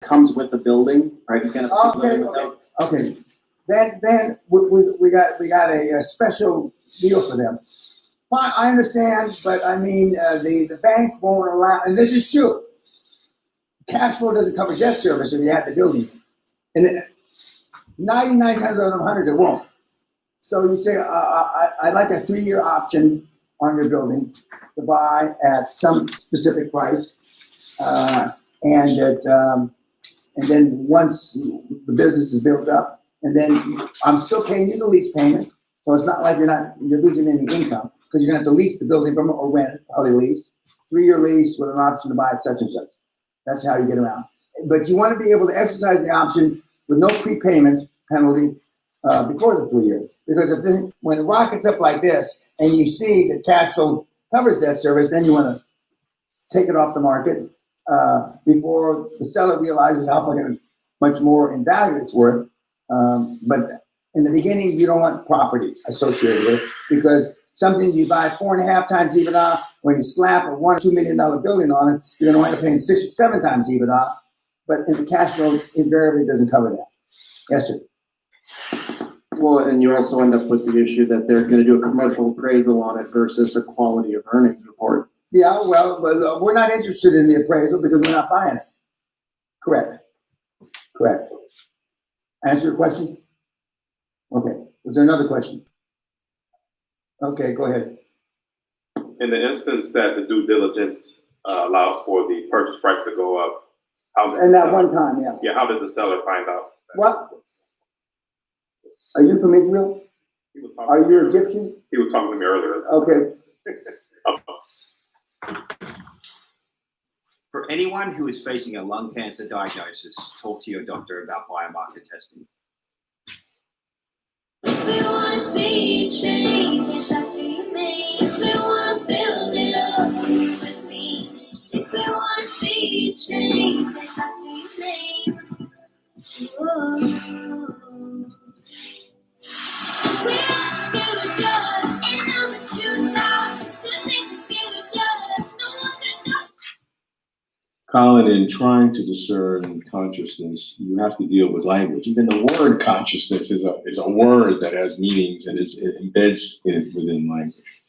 comes with the building, right? You can't have a building without. Okay. Then we got a special deal for them. Fine, I understand, but I mean the bank won't allow, and this is true. Cash flow doesn't cover debt service if you have the building, and 99 times out of 100 it won't. So you say I'd like a 3-year option on your building to buy at some specific price, and then once the business is built up, and then I'm still paying you the lease payment, so it's not like you're losing any income because you're gonna have to lease the building from or rent it, probably lease. 3-year lease with an option to buy at such and such. That's how you get around. But you want to be able to exercise the option with no prepayment penalty before the 3 years, because when it rockets up like this and you see that cash flow covers debt service, then you want to take it off the market before the seller realizes how much more in value it's worth. But in the beginning, you don't want property associated with it, because something you buy 4.5 times EBITDA, when you slap a $1 or $2 million building on it, you're going to wind up paying 6 or 7 times EBITDA. But in the cash flow, invariably doesn't cover that. Yes, sir. Well, and you also end up with the issue that they're going to do a commercial appraisal on it versus a quality of earnings report. Yeah, well, we're not interested in the appraisal because we're not buying it. Correct. Answer your question? Okay. Was there another question? Okay, go ahead. In the instance that the due diligence allowed for the purchase price to go up, and that one time, yeah. Yeah, how did the seller find out? What? Are you from Israel? Are you Egyptian? He was talking to me earlier. Okay. For anyone who is facing a lung cancer diagnosis, talk to your doctor about biomarker testing. If we want to see change, it's up to you, me. If we want to build it up with me. If we want to see change, it's up to you, me. Whoa. We have to give it joy, and I'm a chooser. Just need to give it joy. No one can stop. Colin, in trying to discern consciousness, you have to deal with language. Even the word consciousness is a word that has meanings and it embeds within language.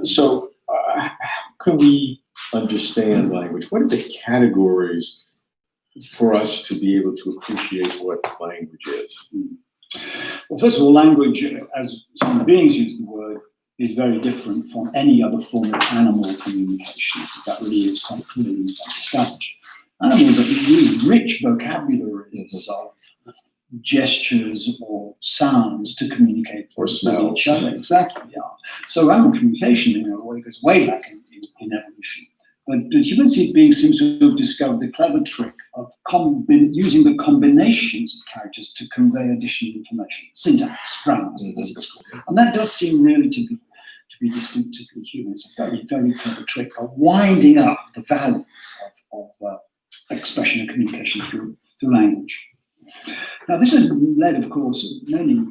So how can we understand language? What are the categories for us to be able to appreciate what language is? Well, first of all, language, as human beings use the word, is very different from any other form of animal communication. That really is quite clearly established. Animals use rich vocabularies of gestures or sounds to communicate or with smell. each other. Exactly, yeah. So animal communication, in a way, goes way back in evolution. But human beings seem to have discovered the clever trick of using the combinations of characters to convey additional information, syntax, grammar, as it's called. And that does seem really to be distinctively human. It's a very, very clever trick of winding up the value of expression and communication through language. Now, this has led, of course, many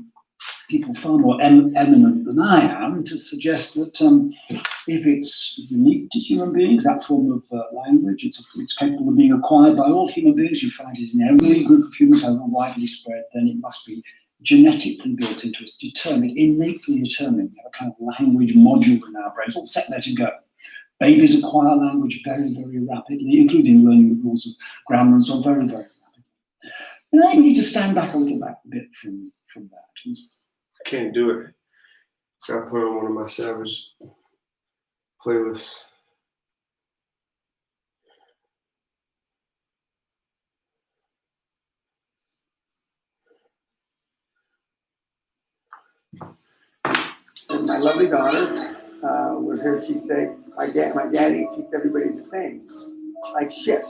people far more eminent than I am to suggest that if it's unique to human beings, that form of language, it's capable of being acquired by all human beings. You find it in every group of humans, however widely spread, then it must be genetically built into us, innately determined. We have a kind of language module in our brains, all set there to go. Babies acquire language very, very rapidly, including learning the rules of grammar and so on, very, very rapidly. And I need to stand back a little bit from that. I can't do it. Gotta put on one of my Savage playlists. And my lovely daughter was here. She'd say, my daddy treats everybody the same, like shit.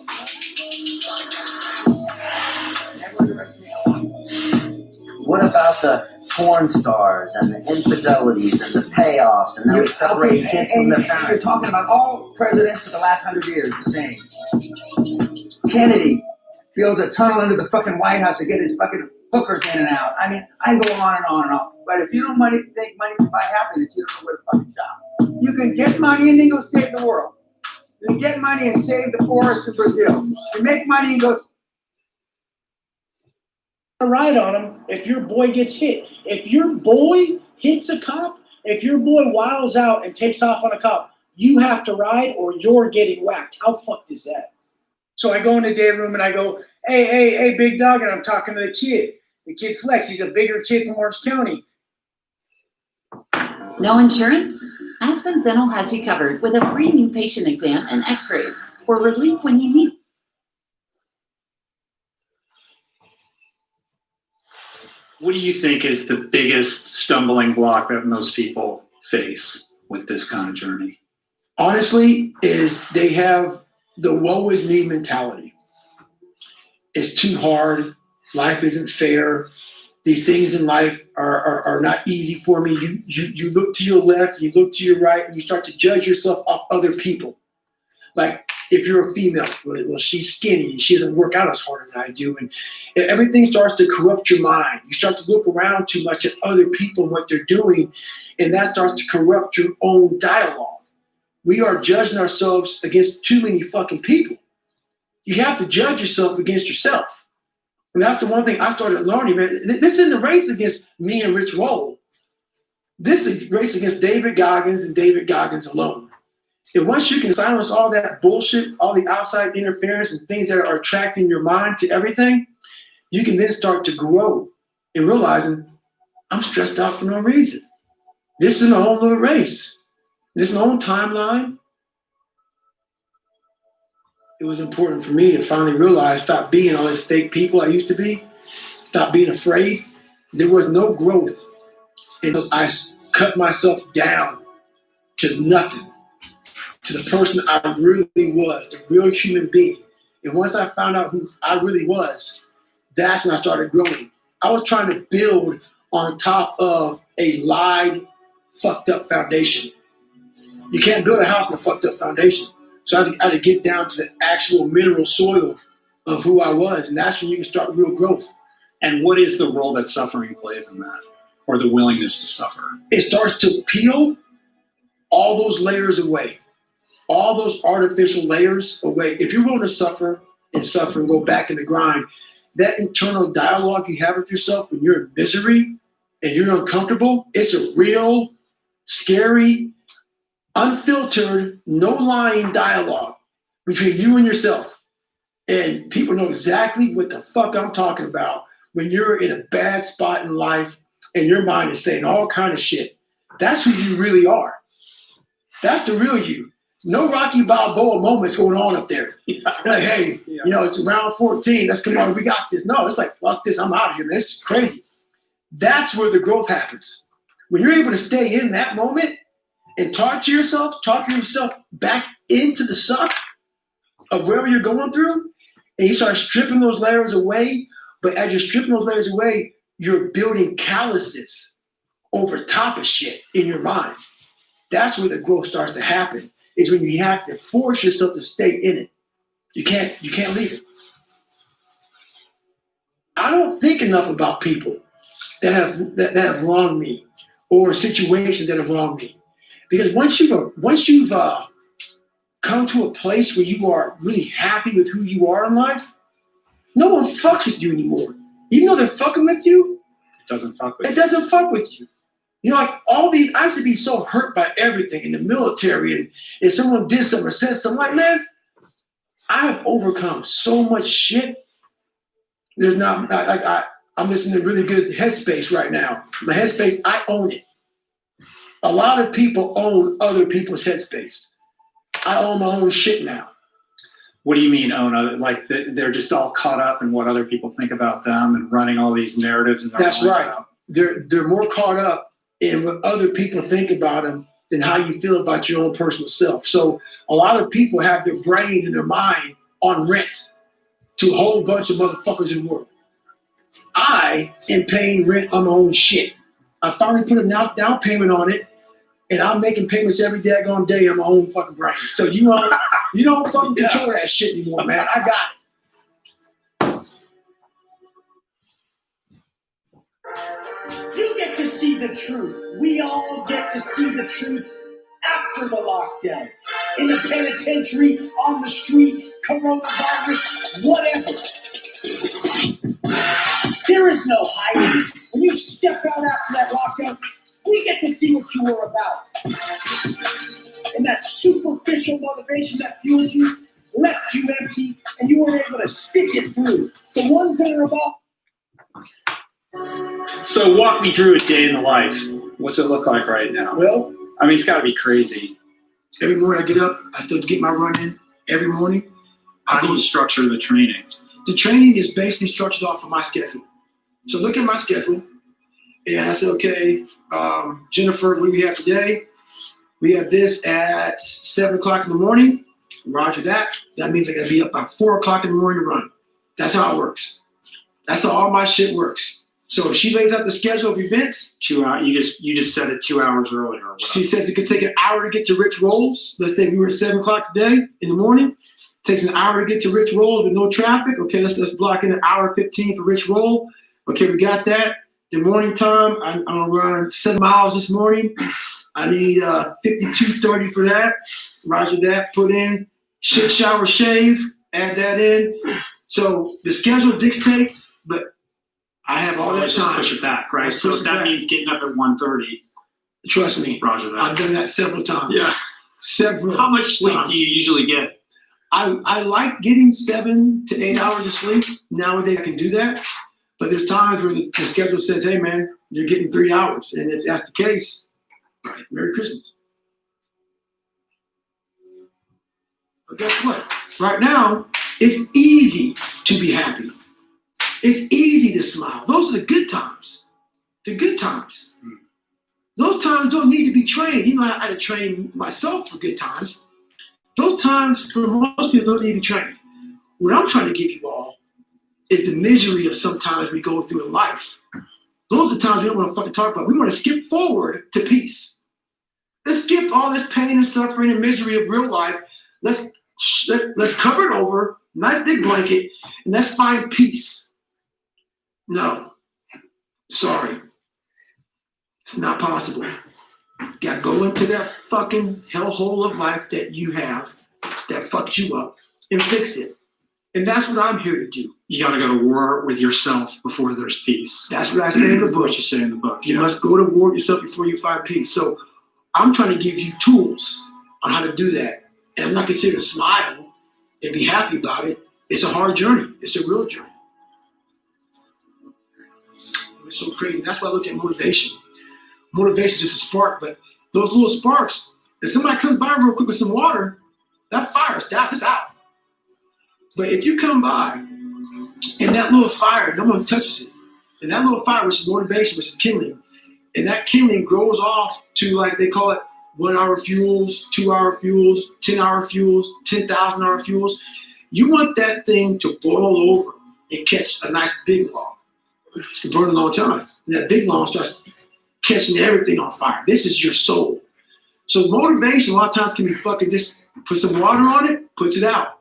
What about the porn stars and the infidelities and the payoffs and then separating kids from their parents? You're talking about all presidents for the last 100 years the same. Kennedy builds a tunnel into the fucking White House to get his fucking hookers in and out. I mean, I go on and on and on. But if you don't think money can buy happiness, you don't know where to fucking shop. You can get money and then go save the world. You can get money and save the forests in Brazil. You make money and go to ride on them if your boy gets hit. If your boy hits a cop, if your boy waddles out and takes off on a cop, you have to ride or you're getting whacked. How fucked is that? So I go in the day room and I go, hey, big dog, and I'm talking to the kid. The kid Flex, he's a bigger kid from Orange County. No insurance? Aspen Dental has you covered with a free new patient exam and x-rays for relief when you need. What do you think is the biggest stumbling block that most people face with this kind of journey? Honestly, is they have the woe is me mentality. It's too hard. Life isn't fair. These things in life are not easy for me. You look to your left, you look to your right, and you start to judge yourself off other people. Like if you're a female, well, she's skinny and she doesn't work out as hard as I do. And everything starts to corrupt your mind. You start to look around too much at other people and what they're doing, and that starts to corrupt your own dialogue. We are judging ourselves against too many fucking people. You have to judge yourself against yourself. And that's the one thing I started learning, man. This isn't a race against me and Rich Roll. This is a race against David Goggins and David Goggins alone. And once you can silence all that bullshit, all the outside interference and things that are attracting your mind to everything, you can then start to grow and realizing I'm stressed out for no reason. This is a whole little race. This is my own timeline. It was important for me to finally realize, stop being all these fake people I used to be, stop being afraid. There was no growth. And I cut myself down to nothing, to the person I really was, the real human being. And once I found out who I really was, that's when I started growing. I was trying to build on top of a lied, fucked up foundation. You can't build a house on a fucked up foundation. So I had to get down to the actual mineral soil of who I was, and that's when you can start real growth. And what is the role that suffering plays in that, or the willingness to suffer? It starts to peel all those layers away, all those artificial layers away. If you're willing to suffer and go back in the grind, that internal dialogue you have with yourself when you're in misery and you're uncomfortable, it's a real, scary, unfiltered, no lying dialogue between you and yourself. And people know exactly what the fuck I'm talking about when you're in a bad spot in life and your mind is saying all kind of shit. That's who you really are. That's the real you. No Rocky Balboa moments going on up there. Like, hey, you know, it's round 14. Let's come on, we got this. No, it's like, fuck this, I'm out of here, man. This is crazy. That's where the growth happens. When you're able to stay in that moment and talk yourself back into the suck of wherever you're going through, and you start stripping those layers away, but as you're stripping those layers away, you're building calluses over top of shit in your mind. That's where the growth starts to happen, is when you have to force yourself to stay in it. You can't leave it. I don't think enough about people that have wronged me or situations that have wronged me. Because once you've come to a place where you are really happy with who you are in life, no one fucks with you anymore. Even though they're fucking with you, It doesn't fuck with it doesn't fuck with you. You know, like all these, I used to be so hurt by everything in the military, and if someone did something or said something, like, man, I have overcome so much shit. There's not, I'm listening to really good headspace right now. My headspace, I own it. A lot of people own other people's headspace. I own my own shit now. What do you mean own other? Like they're just all caught up in what other people think about them and running all these narratives in their That's mind right. about. They're more caught up in what other people think about them than how you feel about your own personal self. So a lot of people have their brain and their mind on rent to a whole bunch of motherfuckers in work. I am paying rent on my own shit. I finally put a down payment on it, and I'm making payments every daggone day on my own fucking brain. So you don't fucking control that shit anymore, man. I got it. You get to see the truth. We all get to see the truth after the lockdown. In the penitentiary, on the street, coronavirus, whatever. There is no hiding. When you step out after that lockdown, we get to see what you were about. And that superficial motivation that fueled you left you empty, and you weren't able to stick it through. The ones that are about. So walk me through a day in the life. What's it look like right now? Well, I mean, it's got to be crazy. every morning I get up, I still get my run in every morning. How do you structure the training? The training is basically structured off of my schedule. So look at my schedule, and I say, okay, Jennifer, what do we have today? We have this at 7 o'clock in the morning. Roger that. That means I gotta be up by 4 o'clock in the morning to run. That's how it works. That's how all my shit works. So if she lays out the schedule of events, 2 hours. You just said it 2 hours earlier. Or whatever. she says it could take an hour to get to Rich Rolls. Let's say we were at 7 o'clock today in the morning. Takes an hour to get to Rich Rolls with no traffic. Okay, let's block in an hour 15 for Rich Roll. Okay, we got that. The morning time, I'm gonna run 7 miles this morning. I need 52:30 for that. Roger that. Put in shit, shower, shave. Add that in. So the schedule dictates, but I have all that Just time. push it back, right? I So push it that back. means getting up at 1:30. Trust me, Roger that. I've done that several times. Yeah. Several. How much sleep times. do you usually get? I like getting 7 to 8 hours of sleep. Nowadays I can do that. But there's times where the schedule says, hey man, you're getting 3 hours. And if that's the case, right, Merry Christmas. But guess what? Right now, it's easy to be happy. It's easy to smile. Those are the good times. The good times. Those times don't need to be trained. You know, I had to train myself for good times. Those times, for most people, don't need to be trained. What I'm trying to give you all is the misery of sometimes we go through in life. Those are the times we don't want to fucking talk about. We want to skip forward to peace. Let's skip all this pain and suffering and misery of real life. Let's cover it over, nice big blanket, and let's find peace. No. Sorry. It's not possible. Gotta go into that fucking hellhole of life that you have that fucked you up and fix it. And that's what I'm here to do. You got to go to war with yourself before there's peace. That's what I say in the That's book. what you say in the book. You yeah. must go to war with yourself before you find peace. So I'm trying to give you tools on how to do that. And I'm not going to sit here and smile and be happy about it. It's a hard journey. It's a real journey. It's so crazy. That's why I look at motivation. Motivation is just a spark, but those little sparks, if somebody comes by real quick with some water, that fire is down, it's out. But if you come by and that little fire, no one touches it, and that little fire, which is motivation, which is kindling, and that kindling grows off to, like they call it, 1 hour fuels, 2 hour fuels, 10 hour fuels, 10,000 hour fuels. You want that thing to boil over and catch a nice big log. It's gonna burn a long time. And that big log starts catching everything on fire. This is your soul. So motivation a lot of times can be fucking just put some water on it, puts it out.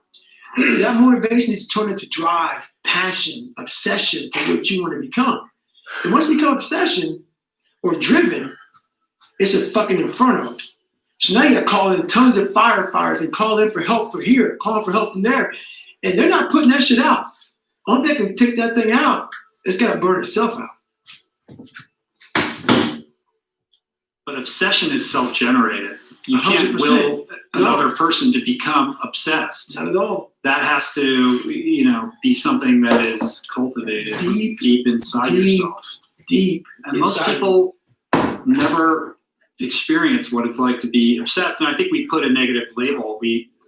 That motivation is to turn into drive, passion, obsession for what you want to become. And once you become obsession or driven, it's a fucking inferno. So now you gotta call in tons of firefighters and call in for help from here, call for help from there. And they're not putting that shit out. Only they can take that thing out, it's gotta burn itself out. But obsession is self-generated. You can't 100%. will another person to become obsessed. Not at all. That has to, be something that is cultivated deep inside yourself. Deep. And most inside. people never experience what it's like to be obsessed. And I think we put a negative label.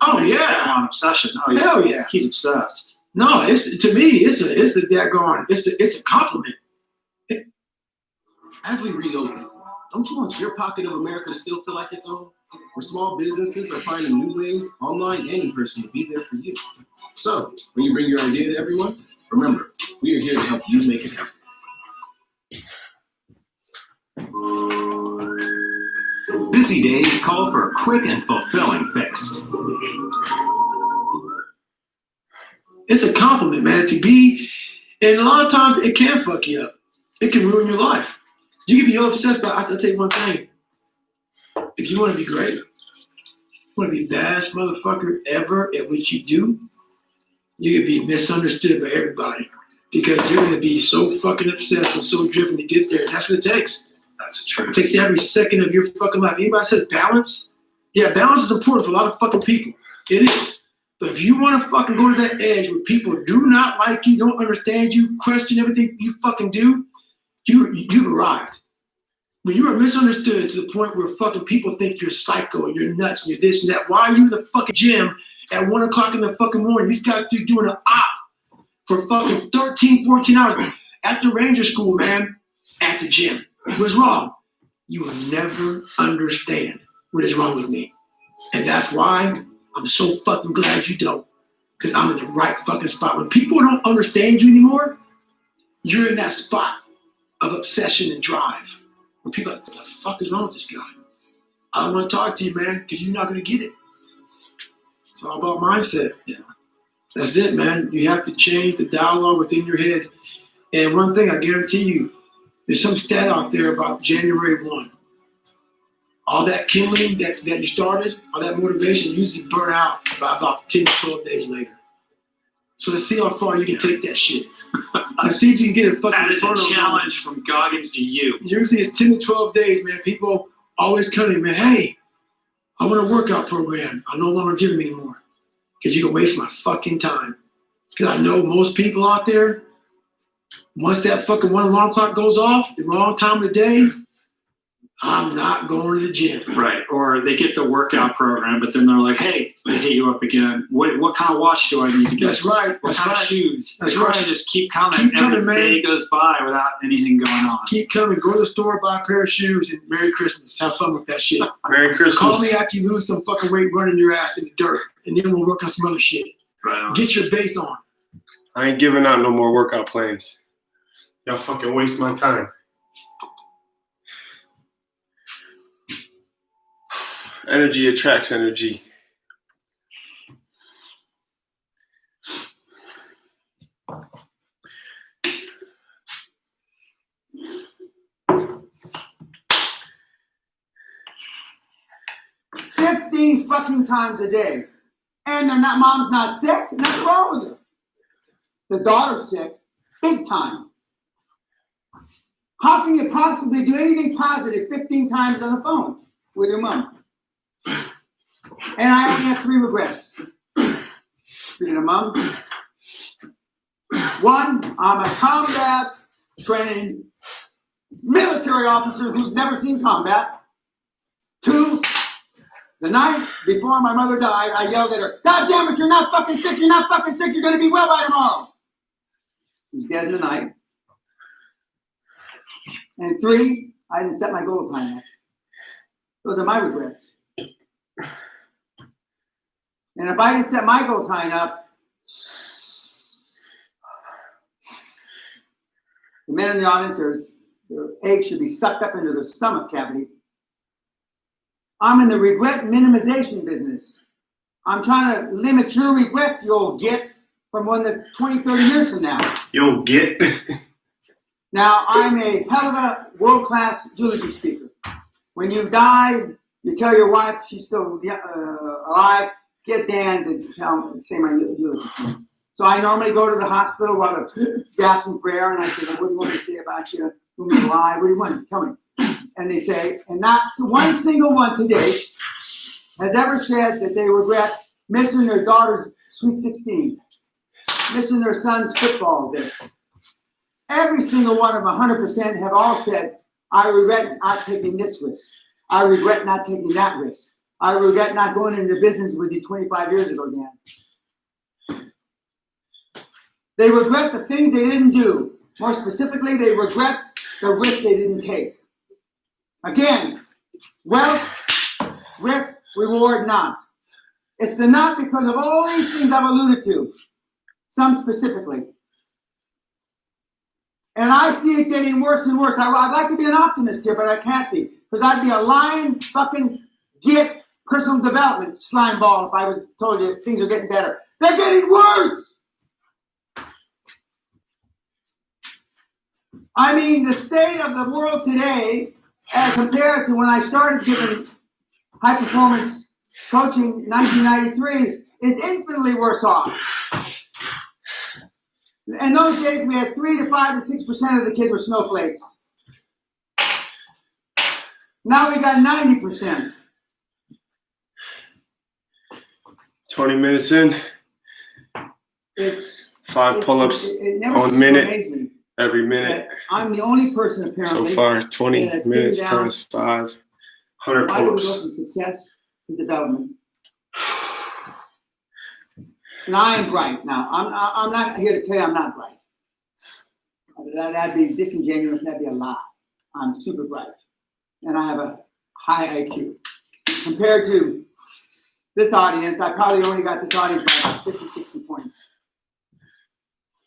Oh, yeah. On obsession. Oh, Hell yeah. He's obsessed. No, it's to me, it's a daggone, it's a compliment. As we reopen, don't you want your pocket of America to still feel like its own? Where small businesses are finding new ways, online and in person, to be there for you. So, when you bring your idea to everyone, remember, we are here to help you make it happen. Busy days call for a quick and fulfilling fix. It's a compliment, man, to be, and a lot of times it can fuck you up. It can ruin your life. You can be obsessed, but I'll tell you one thing. If you want to be great, you want to be the baddest motherfucker ever at what you do, you can be misunderstood by everybody. because you're gonna be so fucking obsessed and so driven to get there. That's what it takes. That's the truth. It takes every second of your fucking life. Anybody says balance? Yeah, balance is important for a lot of fucking people. It is. But if you want to fucking go to that edge where people do not like you, don't understand you, question everything you fucking do, you've arrived. When you are misunderstood to the point where fucking people think you're psycho and you're nuts and you're this and that, why are you in the fucking gym at 1 o'clock in the fucking morning? You got to doing an op for fucking 13, 14 hours at the ranger school, man, at the gym. What's wrong? You will never understand what is wrong with me. And that's why I'm so fucking glad you don't. Because I'm in the right fucking spot. When people don't understand you anymore, you're in that spot of obsession and drive. When people are like, what the fuck is wrong with this guy? I don't want to talk to you, man, because you're not going to get it. It's all about mindset. Yeah. That's it, man. You have to change the dialogue within your head. And one thing I guarantee you, there's some stat out there about January 1. All that kindling that you started, all that motivation usually burn out by about 10 to 12 days later. So let's see how far you can take that shit. Let's see if you can get a fucking That is a challenge from Goggins to you. Usually it's 10 to 12 days, man. People always come in, man, hey, I want a workout program. I no longer give them anymore. Because you can waste my fucking time. Because I know most people out there, once that fucking one alarm clock goes off, the wrong time of the day, I'm not going to the gym. Right. Or they get the workout program, but then they're like, hey, they hit you up again. What kind of watch do I need to get? That's right. What kind of shoes? That's Of course, right. you just keep coming. Keep coming, Every man. day goes by without anything going on. Keep coming. Go to the store, buy a pair of shoes, and Merry Christmas. Have fun with that shit. Merry Christmas. Call me after you lose some fucking weight running your ass in the dirt, and then we'll work on some other shit. Right on. Get your base on. I ain't giving out no more workout plans. Y'all fucking waste my time. Energy attracts energy. $15 fucking times a day. And they're not, mom's not sick, nothing wrong with her. The daughter's sick, big time. How can you possibly do anything positive 15 times on the phone with your mom? And I only have 3 regrets. Speaking of mom, 1, I'm a combat trained military officer who's never seen combat. 2, the night before my mother died, I yelled at her, God damn it, you're not fucking sick, you're not fucking sick, you're gonna be well by tomorrow. She's dead in the night. And 3, I didn't set my goals high enough. Those are my regrets. And if I didn't set my goals high enough, the men in the audience, their eggs should be sucked up into their stomach cavity. I'm in the regret minimization business. I'm trying to limit your regrets you'll get from 20, 30 years from now. You'll get. Now, I'm a hell of a world-class eulogy speaker. When you die, you tell your wife she's still alive, get Dan to say my eulogy for me. So I normally go to the hospital while they're gasping for air, and I say, well, what do you want me to say about you? Who's alive? What do you want? Tell me. And they say, and not one single one to date has ever said that they regret missing their daughter's Sweet 16, missing their son's football this. Every single one of them, 100%, have all said, I regret not taking this risk. I regret not taking that risk. I regret not going into business with you 25 years ago, Dan. They regret the things they didn't do. More specifically, they regret the risks they didn't take. Again, wealth, risk, reward, not. It's the not because of all these things I've alluded to, some specifically. And I see it getting worse and worse. I'd like to be an optimist here, but I can't be. Because I'd be a lying fucking get personal development slime ball if I was told you things are getting better. They're getting worse! I mean, the state of the world today, as compared to when I started giving high performance coaching in 1993, is infinitely worse off. In those days, we had 3 to 5 to 6% of the kids were snowflakes. Now we got 90%. 20 minutes in. It's 5 pull-ups it never on ceases to minute. amaze me Every minute. that I'm the only person So apparently far, 20 that has minutes figured out times 5, 100 why do we go pull-ups. from success to development. And I am bright. Now, I'm not here to tell you I'm not bright. That'd be disingenuous. That'd be a lie. I'm super bright. And I have a high IQ. Compared to this audience, I probably only got this audience by about 50, 60 points.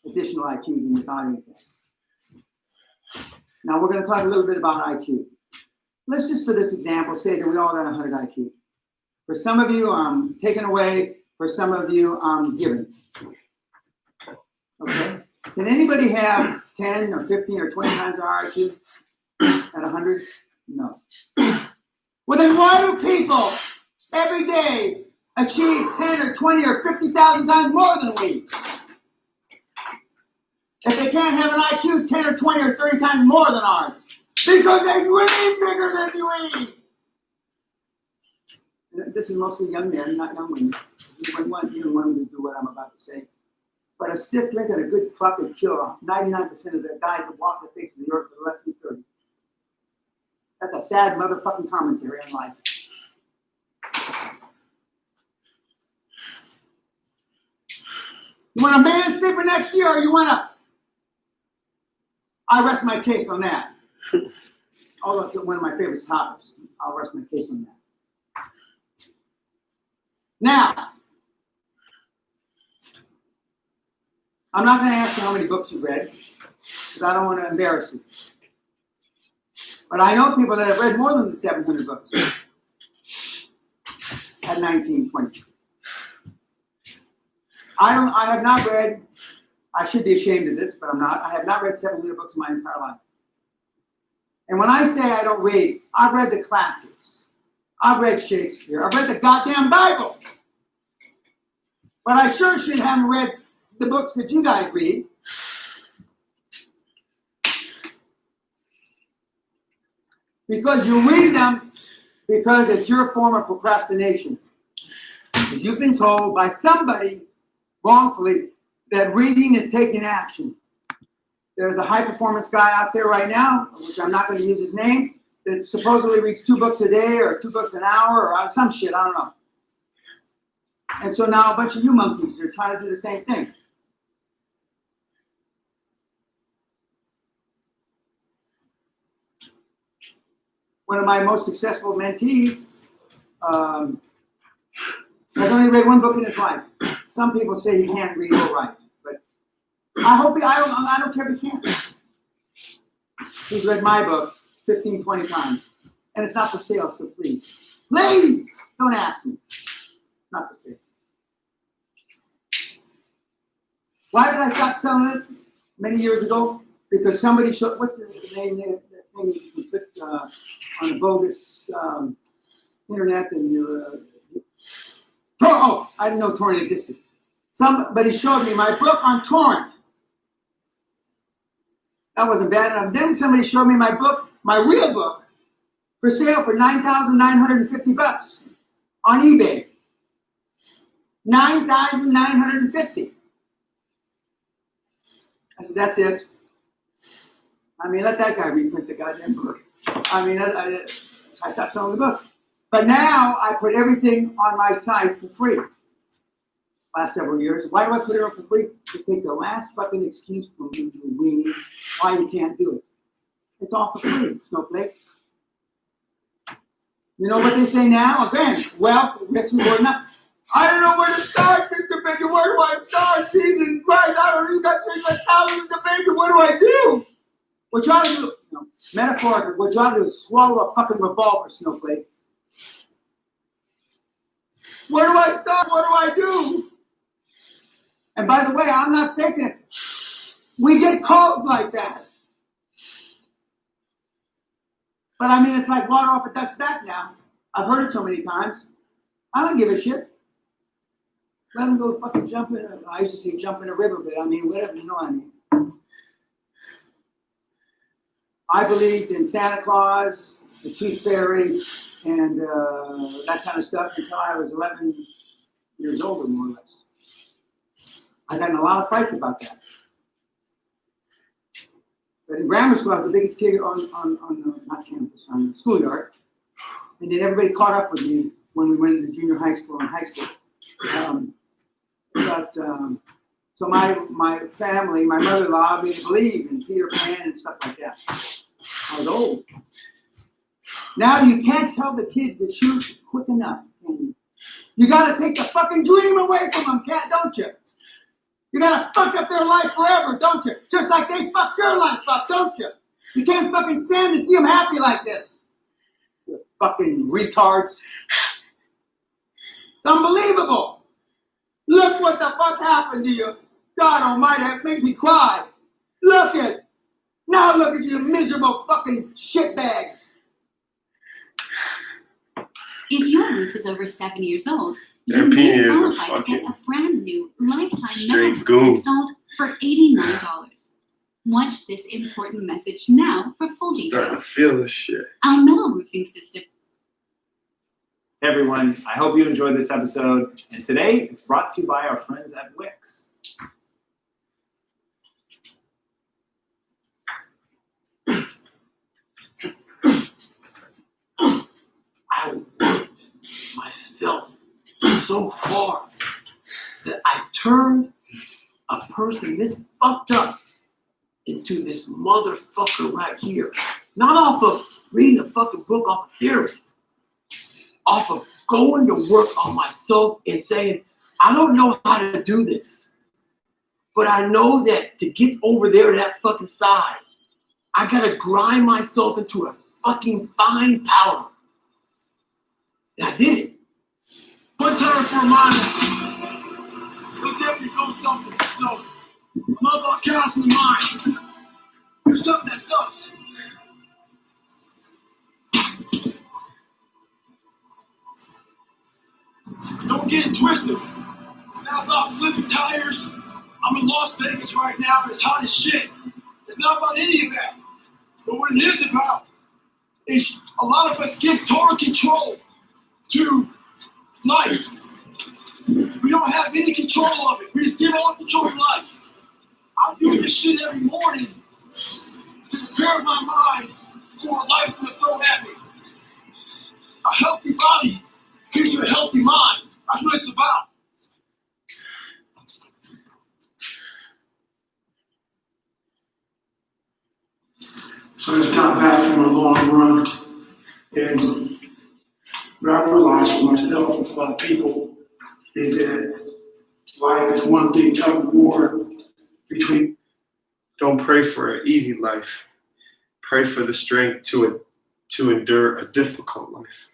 Additional IQ than this audience has. Now, we're going to talk a little bit about IQ. Let's just, for this example, say that we all got 100 IQ. For some of you, I'm taking away. For some of you, I'm giving. Okay? Can anybody have 10 or 15 or 20 times our IQ at 100? No. Well, then why do people every day achieve 10 or 20 or 50,000 times more than we? If they can't have an IQ 10 or 20 or 30 times more than ours. Because they dream bigger than we. This is mostly young men, not young women. You wouldn't want young women to do what I'm about to say. But a stiff drink and a good fucking kill 99% of the guys that walk the face of the earth for the less than 30. That's a sad motherfucking commentary on life. You want a man sleeping next to you, or you want a... I rest my case on that. Although it's one of my favorite topics. I'll rest my case on that. Now, I'm not going to ask you how many books you've read, because I don't want to embarrass you. But I know people that have read more than 700 books at 19, 20. I have not read, I should be ashamed of this, but I'm not. I have not read 700 books in my entire life. And when I say I don't read, I've read the classics. I've read Shakespeare. I've read the goddamn Bible. But I sure shit haven't read the books that you guys read. Because you read them because it's your form of procrastination. Because you've been told by somebody wrongfully that reading is taking action. There's a high performance guy out there right now, which I'm not going to use his name, that supposedly reads 2 books a day or 2 books an hour or some shit, I don't know. And so now a bunch of you monkeys are trying to do the same thing. One of my most successful mentees has only read 1 book in his life. Some people say he can't read or write, but I don't care if he can't. He's read my book 15, 20 times. And it's not for sale, so please. Please, don't ask me. It's not for sale. Why did I stop selling it many years ago? Because somebody showed, what's the name, the thing you put on a bogus internet and you, I didn't know torrent existed. Somebody showed me my book on torrent. That wasn't bad enough. Then somebody showed me my book, my real book, for sale for $9,950 on eBay. $9,950. I said, that's it. I mean, let that guy reprint the goddamn book. I mean, I stopped selling the book. But now I put everything on my site for free. Last several years. Why do I put it on for free? To take the last fucking excuse from you to weenie why you can't do it. It's all for free, snowflake. You know what they say now? Again, wealth, risk, reward, not. I don't know where to start, Mr. Baker. Where do I start? Jesus Christ, I don't know. You got 6,000 to Baker. What do I do? What you ought to do, metaphorically, what you ought to do is swallow a fucking revolver, snowflake. Where do I start? What do I do? And by the way, I'm not thinking it. We get calls like that. But I mean, it's like water off a duck's back now. I've heard it so many times. I don't give a shit. Let them go fucking jump in. I used to say jump in a river, but I mean, whatever, you know what I mean. I believed in Santa Claus, the Tooth Fairy, and that kind of stuff until I was 11 years old, more or less. I got in a lot of fights about that. But in grammar school, I was the biggest kid on not campus, on the schoolyard. And then everybody caught up with me when we went into junior high school and high school. So my family, my mother allowed me to believe in Peter Pan and stuff like that. I was old. Now you can't tell the kids the truth quick enough. And you gotta take the fucking dream away from them, don't you? You gotta fuck up their life forever, don't you? Just like they fucked your life up, don't you? You can't fucking stand to see them happy like this. You fucking retards. It's unbelievable. Look what the fuck happened to you. God almighty, that makes me cry. Look at Now look at you miserable fucking shitbags. If your roof is over 7 years old, Their you may opinion is a qualify to get a brand new lifetime straight metal goon. installed for $89. Watch this important message now for full Starting to details. feel this shit. Our metal roofing system. Hey everyone, I hope you enjoyed this episode, and today it's brought to you by our friends at Wix. I worked myself so hard that I turned a person this fucked up into this motherfucker right here. Not off of reading a fucking book off a theorist. Off of going to work on myself and saying, I don't know how to do this. But I know that to get over there to that fucking side, I gotta grind myself into a fucking fine powder. And I did it. One time for a mind, it'll definitely go something. So, I'm all about casting the mind. Do something that sucks. Don't get it twisted. It's not about flipping tires. I'm in Las Vegas right now and it's hot as shit. It's not about any of that. But what it is about is a lot of us give total control to life. We don't have any control of it. We just give all control of life. I'm doing this shit every morning to prepare my mind for what life's gonna throw at me. A healthy body gives you a healthy mind. That's what it's about. So I just got back from a long run, and what I realized for myself and for a lot of people is that life is one big tug of war between. Don't pray for an easy life. Pray for the strength to endure a difficult life.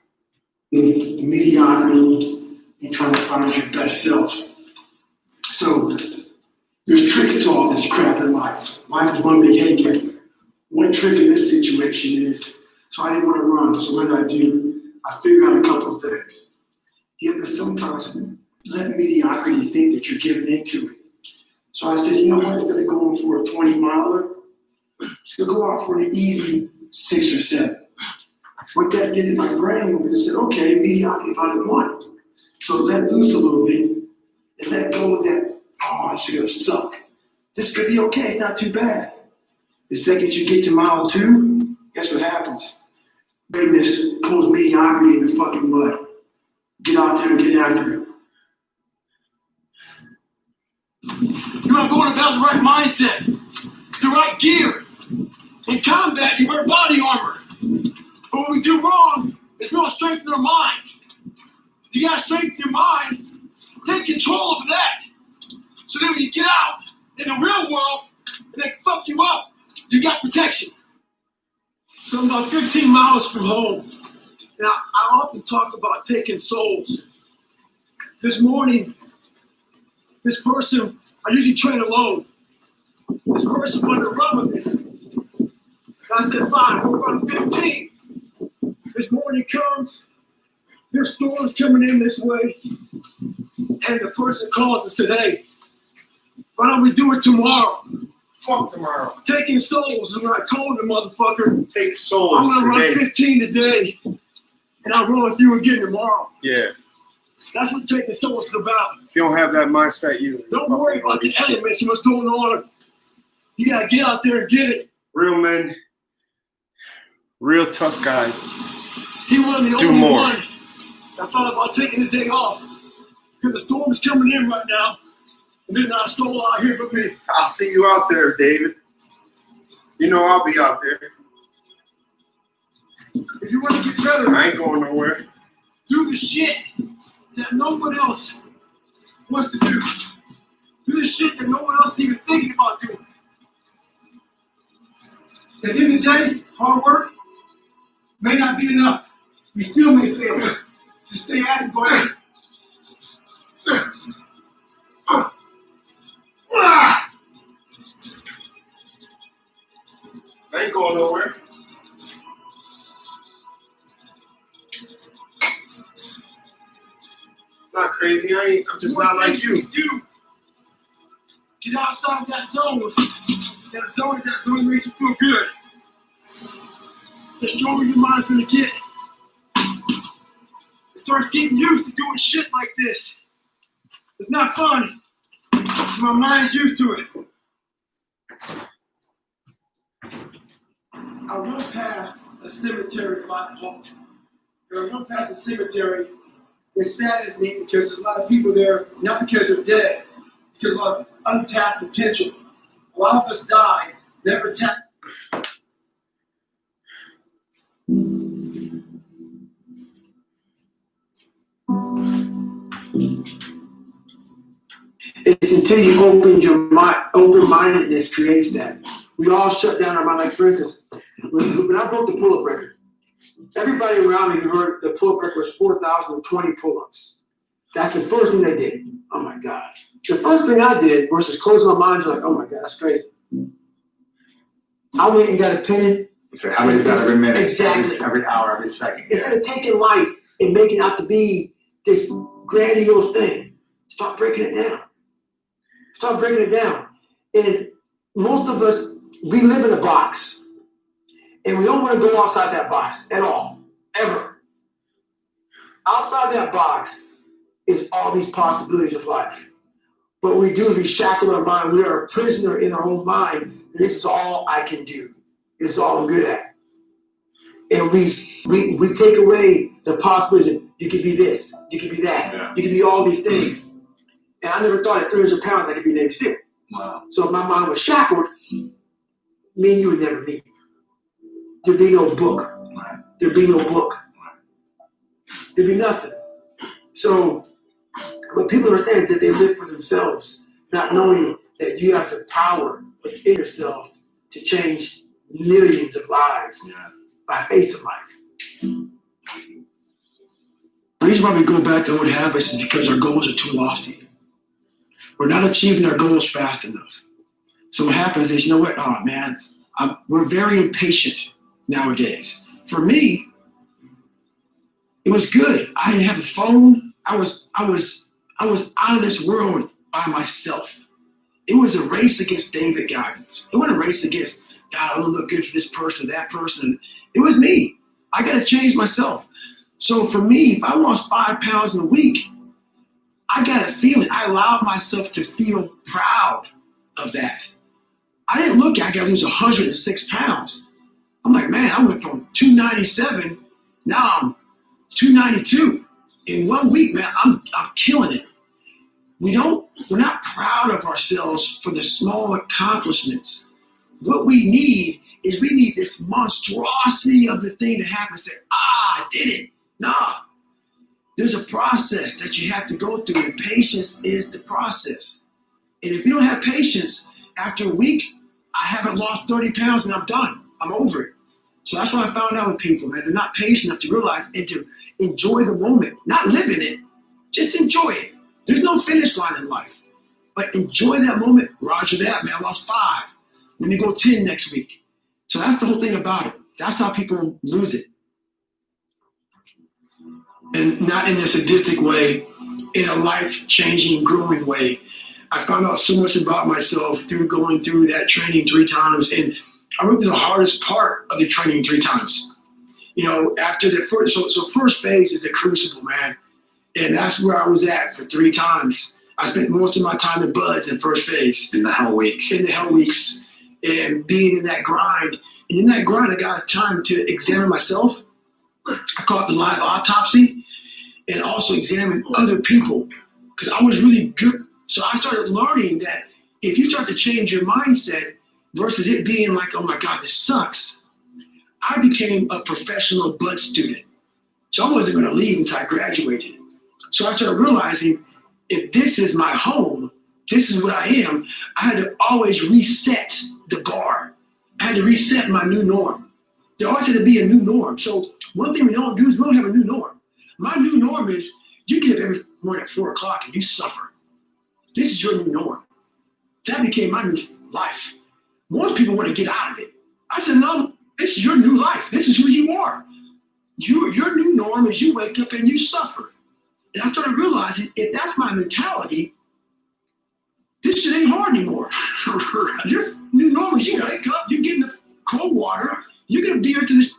Mediocrity and trying to find your best self. So there's tricks to all this crap in life. Life is one big head game. One trick in this situation is, so I didn't want to run, so what did I do? I figured out a couple of things. You have to sometimes let mediocrity think that you're giving into it. So I said, you know what, instead of going for a 20-miler, let's go out for an easy 6 or 7. What that did in my brain was I said, okay, mediocrity if I didn't want it. So let loose a little bit and let go of that, oh, this is gonna suck. This could be okay, it's not too bad. The second you get to mile 2, guess what happens? Greatness pulls mediocrity in the fucking mud. Get out there and get after it. You want to go about the right mindset, the right gear. In combat, you wear body armor. But what we do wrong is we don't strengthen our minds. You gotta strengthen your mind, take control of that. So then when you get out in the real world and they fuck you up, you got protection. So I'm about 15 miles from home. And I often talk about taking souls. This morning, this person, I usually train alone. This person wanted to run with me. And I said, fine, we'll run 15. This morning comes, there's storms coming in this way. And and the person calls and said, hey, why don't we do it tomorrow? Fuck tomorrow. Taking souls. And I told the motherfucker, Take souls I'm gonna run today. 15 today, and I'll run with you again tomorrow. Yeah. That's what taking souls is about. If you don't have that mindset, you Don't worry about the elements and what's going on. You gotta get out there and get it. Real men, real tough guys. He wasn't the Do only more. one that thought about taking the day off. Because the storm is coming in right now, and there's not a soul out here but me. I'll see you out there, David. You know I'll be out there. If you want to get better, I ain't going nowhere. do the shit that no one else wants to do. Do the shit that no one else is even thinking about doing. At the end of the day, hard work may not be enough. You still may fail. Just stay at it, buddy. I ain't going nowhere. Not crazy. I'm just not like you. Do. Get outside that zone. That zone is that zone that makes you feel good. The stronger your mind's gonna get. It starts getting used to doing shit like this. It's not fun. My mind's used to it. I run past a cemetery a lot at home. And I run past a cemetery, it saddens me because there's a lot of people there, not because they're dead, because of a lot of untapped potential. A lot of us die, never tapped. It's until you open your mind, open-mindedness creates that. We all shut down our mind. Like, for instance, when I broke the pull-up record, everybody around me who heard the pull-up record was 4,020 pull-ups. That's the first thing they did. Oh my God. The first thing I did versus closing my mind, you're like, oh my God, that's crazy. I went and got a pen. So how many is that every minute? Exactly. Every hour, every second. Instead of taking life and making it out to be this grandiose thing, start breaking it down. Start breaking it down. And most of us, we live in a box. And we don't want to go outside that box at all. Ever. Outside that box is all these possibilities of life. What we do is we shackle our mind. We are a prisoner in our own mind. This is all I can do. This is all I'm good at. And we take away the possibilities of you could be this, you could be that, you could be all these things. And I never thought at 300 pounds I could be Nate Sick. Wow. So if my mind was shackled, me and you would never meet. There'd be no book. There'd be no book. There'd be nothing. So what people understand is that they live for themselves, not knowing that you have the power within yourself to change millions of lives by face of life. The reason why we go back to old habits is because our goals are too lofty. We're not achieving our goals fast enough. So what happens is, you know what? Oh man, we're very impatient nowadays. For me, it was good. I didn't have a phone. I was out of this world by myself. It was a race against David Goggins. It wasn't a race against, God, I don't look good for this person or that person. It was me. I got to change myself. So for me, if I lost 5 pounds in a week, I got to feel it. I allowed myself to feel proud of that. I didn't look at I got to lose 106 pounds. I'm like, man, I went from 297, now I'm 292. In 1 week, man, I'm killing it. We're not proud of ourselves for the small accomplishments. What we need is we need this monstrosity of the thing to happen. Say, I did it. Nah. There's a process that you have to go through, and patience is the process. And if you don't have patience, after a week, I haven't lost 30 pounds and I'm done. I'm over it. So that's what I found out with people, man. They're not patient enough to realize and to enjoy the moment. Not live in it, just enjoy it. There's no finish line in life. But enjoy that moment. Roger that, man. I lost 5. Let me go 10 next week. So that's the whole thing about it. That's how people lose it. And not in a sadistic way, in a life-changing, growing way. I found out so much about myself through going through that training 3 times, and I went through the hardest part of the training 3 times. You know, after the first, so first phase is a crucible, man, and that's where I was at for 3 times. I spent most of my time in buds in first phase. In the hell week. In the hell weeks, and being in that grind. And in that grind, I got time to examine myself. I call it the live autopsy, and also examine other people, because I was really good. So I started learning that if you start to change your mindset versus it being like, oh my God, this sucks, I became a professional bud student. So I wasn't going to leave until I graduated. So I started realizing if this is my home, this is what I am, I had to always reset the bar. I had to reset my new norm. There always had to be a new norm. So one thing we don't do is we don't have a new norm. My new norm is you get up every morning at 4 o'clock and you suffer. This is your new norm. That became my new life. Most people want to get out of it. I said, no, this is your new life. This is who you are. Your new norm is you wake up and you suffer. And I started realizing if that's my mentality, this shit ain't hard anymore. Your new norm is you wake up, you get in the cold water, you get a beer to the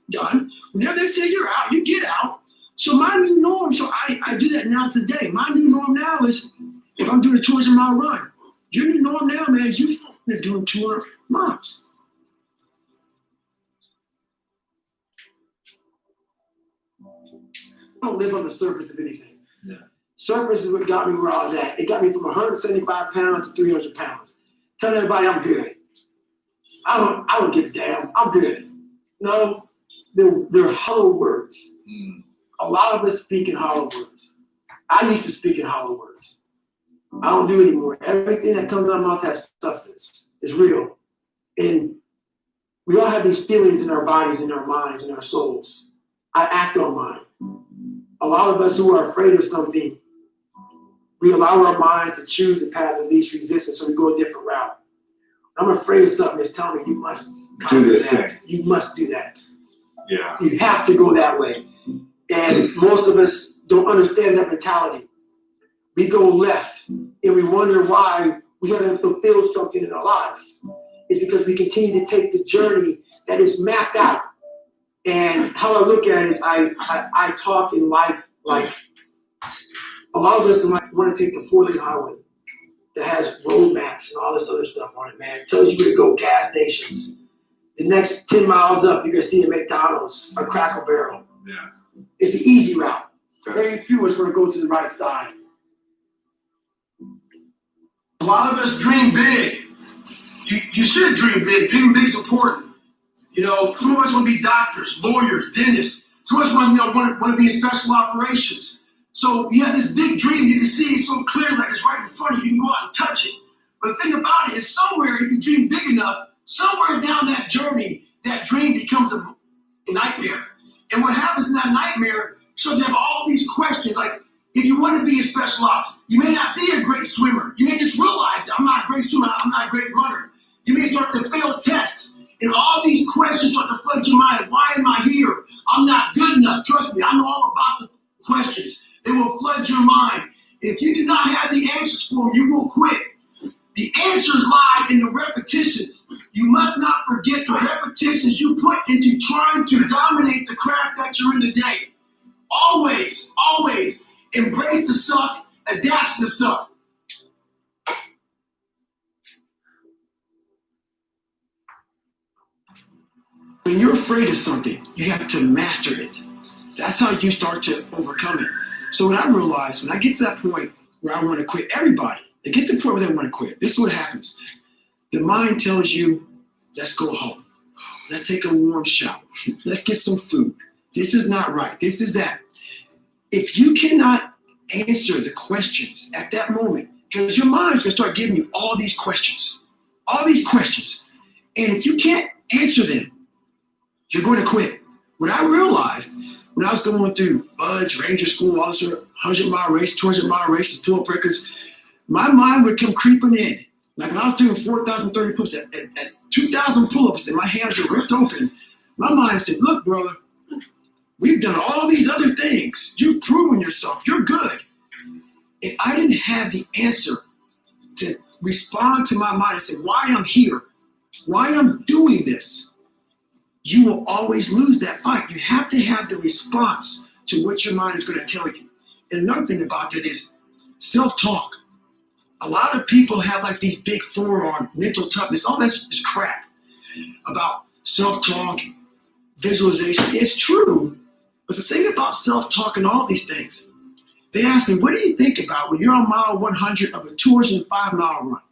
done. Whenever they say you're out, you get out. So my new norm, so I do that now today. My new norm now is if I'm doing a 200-mile run, your new norm now, man, is you're doing 200 miles. I don't live on the surface of anything. Yeah. Surface is what got me where I was at. It got me from 175 pounds to 300 pounds. Telling everybody I'm good. I don't give a damn. I'm good. No, they're hollow words. A lot of us speak in hollow words. I used to speak in hollow words. I don't do it anymore. Everything that comes out of my mouth has substance. It's real. And we all have these feelings in our bodies, in our minds, in our souls. I act on mine. A lot of us who are afraid of something, we allow our minds to choose the path of least resistance, so we go a different route. I'm afraid of something that's telling me you must do this that. thing. You must do that. Yeah. You have to go that way. And most of us don't understand that mentality. We go left and we wonder why we gotta fulfill something in our lives. It's because we continue to take the journey that is mapped out. And how I look at it is I talk in life like a lot of us want to take the 4-lane highway that has road maps and all this other stuff on it, man. It tells you where to go, gas stations. The next 10 miles up, you're gonna see a McDonald's, a Cracker Barrel. Yeah. It's the easy route. Very few of us want to go to the right side. A lot of us dream big. You should dream big. Dreaming big is important. You know, some of us want to be doctors, lawyers, dentists. Some of us want to be in special operations. So you have this big dream. You can see it so clearly, like it's right in front of you. You can go out and touch it. But the thing about it is somewhere, if you dream big enough, somewhere down that journey, that dream becomes a nightmare. And what happens in that nightmare, so you have all these questions, like if you want to be in special ops, you may not be a great swimmer. You may just realize that I'm not a great swimmer, I'm not a great runner. You may start to fail tests. And all these questions start to flood your mind. Why am I here? I'm not good enough. Trust me, I know all about the questions. They will flood your mind. If you do not have the answers for them, you will quit. The answers lie in the repetitions. You must not forget the repetitions you put into trying to dominate the craft that you're in today. Always, always embrace the suck, adapt to the suck. When you're afraid of something, you have to master it. That's how you start to overcome it. So what I realized, when I get to that point where I want to quit, everybody, they get to the point where they want to quit. This is what happens. The mind tells you, let's go home. Let's take a warm shower. Let's get some food. This is not right. This is that. If you cannot answer the questions at that moment, because your mind's going to start giving you all these questions. And if you can't answer them, you're going to quit. What I realized when I was going through BUDS, Ranger School, also 100-mile race, 200-mile races, pull-up records, my mind would come creeping in. Like when I was doing 4,030 pull-ups, at 2,000 pull-ups and my hands were ripped open, my mind said, look, brother, we've done all these other things. You've proven yourself. You're good. if I didn't have the answer to respond to my mind and say why I'm here, why I'm doing this, you will always lose that fight. You have to have the response to what your mind is going to tell you. And another thing about that is self-talk. A lot of people have like these big forearm mental toughness. All that's is crap about self-talk, visualization. It's true, but the thing about self-talk and all these things, they ask me, what do you think about when you're on mile 100 of a 205-mile run?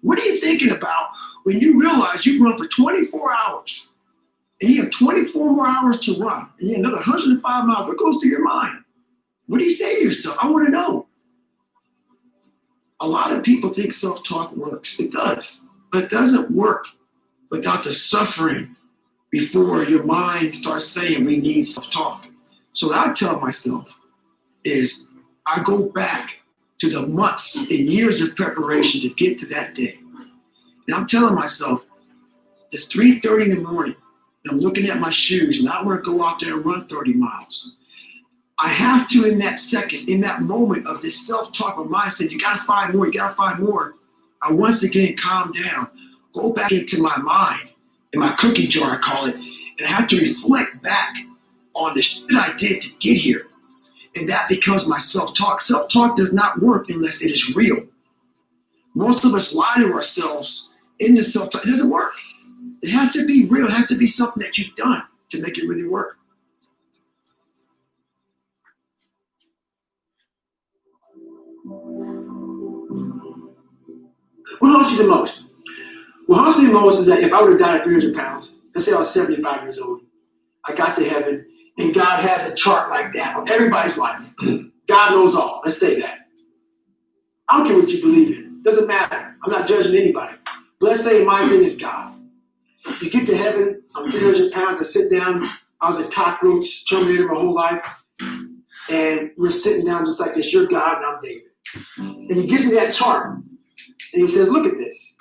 What are you thinking about when you realize you've run for 24 hours and you have 24 more hours to run and you have another 105 miles? What goes through your mind? What do you say to yourself? I want to know. A lot of people think self-talk works. It does, but it doesn't work without the suffering before your mind starts saying we need self-talk. So what I tell myself is I go back to the months and years of preparation to get to that day. And I'm telling myself, it's 3:30 in the morning, and I'm looking at my shoes, and I want to go out there and run 30 miles. I have to, in that second, in that moment of this self-talk of mine saying, you gotta find more, you gotta find more. I once again calm down, go back into my mind, in my cookie jar, I call it, and I have to reflect back on the shit I did to get here. And that becomes my self-talk. Self-talk does not work unless it is real. Most of us lie to ourselves in the self-talk. It doesn't work. It has to be real. It has to be something that you've done to make it really work. What haunts you the most? What haunts me the most is that if I would have died at 300 pounds, let's say I was 75 years old, I got to heaven, and God has a chart like that on everybody's life. God knows all. Let's say that. I don't care what you believe in. Doesn't matter. I'm not judging anybody. But let's say my thing is God. You get to heaven, I'm 300 pounds, I sit down, I was a cockroach, terminator my whole life, and we're sitting down just like this. You're God, and I'm David. And he gives me that chart, and he says, look at this.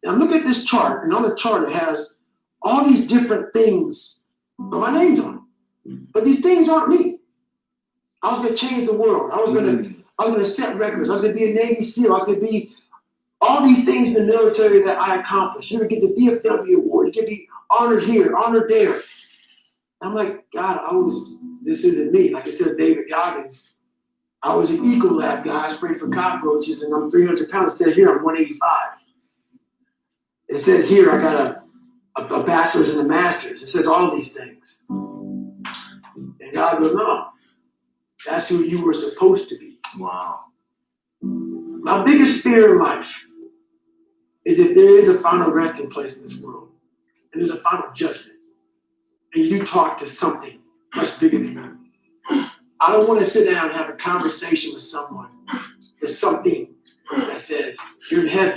Now look at this chart, and on the chart it has all these different things with my names on them. But these things aren't me. I was going to change the world. I was going to set records. I was going to be a Navy SEAL. I was going to be all these things in the military that I accomplished. You're going to get the VFW award. You can be honored here, honored there. And I'm like, God, this isn't me. Like I said, David Goggins, I was an Ecolab guy. I sprayed for cockroaches, and I'm 300 pounds. It says here I'm 185. It says here I got a bachelor's and a master's. It says all these things. And God goes, no, that's who you were supposed to be. Wow. My biggest fear in life is if there is a final resting place in this world, and there's a final judgment, and you talk to something much bigger than you. I don't want to sit down and have a conversation with someone, with something that says, you're in heaven.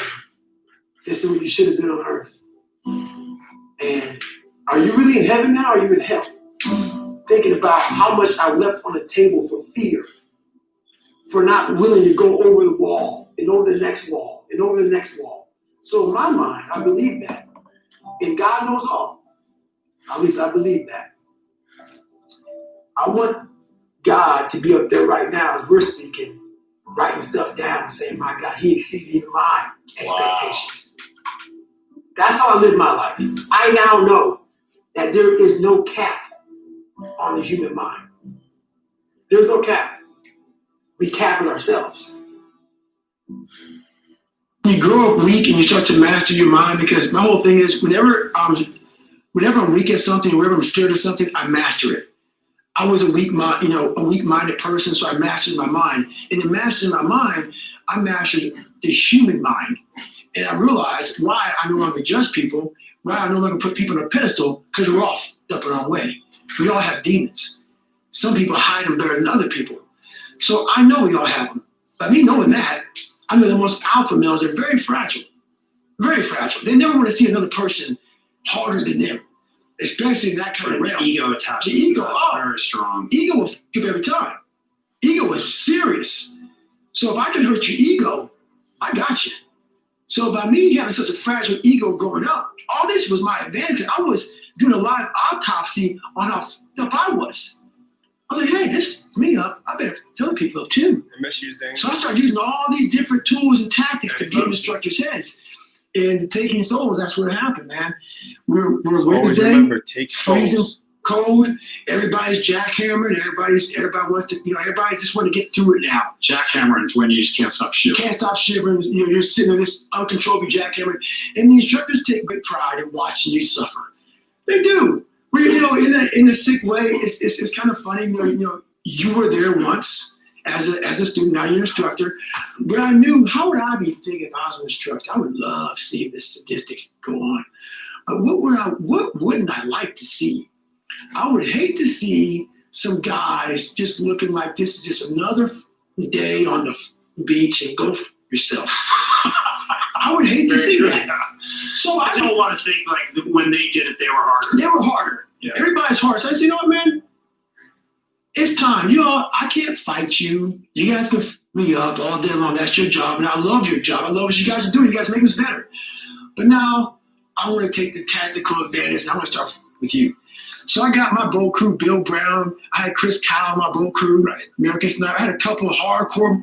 This is what you should have been on earth. And are you really in heaven now, or are you in hell? Thinking about how much I left on the table for fear, for not willing to go over the wall, and over the next wall, and over the next wall. So in my mind, I believe that. And God knows all. At least I believe that. I want God to be up there right now as we're speaking, writing stuff down, saying, my God, he exceeded even my expectations. Wow. That's how I live my life. I now know that there is no cap on the human mind. There's no cap. We cap it ourselves. You grow up weak and you start to master your mind, because my whole thing is whenever I'm weak at something, whenever I'm scared of something, I master it. I was a weak-minded person, so I mastered my mind. And in mastering my mind, I mastered the human mind. And I realized why I no longer judge people, why I no longer put people on a pedestal, because we're all up our own way. We all have demons. Some people hide them better than other people. So I know we all have them. By me knowing that, I know the most alpha males are very fragile. Very fragile. They never want to see another person harder than them, especially in that kind of realm. Ego attachment. The ego, very strong. Ego will give every time. Ego is serious. So if I can hurt your ego, I got you. So by me having such a fragile ego growing up, all this was my advantage. I was doing a live autopsy on how fucked up I was. I was like, hey, this me up. I better tell people up too. I miss you, Zane. So I started using all these different tools and tactics to get instructors' heads. And taking souls, that's what happened, man. We're Always Wednesday, remember, take freezing souls. cold. Everybody's jackhammered. Everybody wants to, everybody's just want to get through it now. Jackhammering is when you just can't stop You shivering. can't stop shivering. You're sitting in this uncontrollably jackhammered. And the instructors take great pride in watching you suffer. They do. We, in a sick way, it's kind of funny. You were there once as a student. Now you're an instructor. But I knew, how would I be thinking if I was an instructor? I would love seeing this statistic go on. What wouldn't I like to see? I would hate to see some guys just looking like this is just another day on the beach and go for yourself. I would hate to see that. So I don't want to think like when they did it, they were harder. They were harder. Yeah. Everybody's hard. So I said, you know what, man? It's time. I can't fight you. You guys can f me up all day long. That's your job. And I love your job. I love what you guys are doing. You guys make us better. But now I want to take the tactical advantage. And I want to start with you. So I got my boat crew, Bill Brown. I had Chris Kyle on my boat crew, right? American Sniper. I had a couple of hardcore.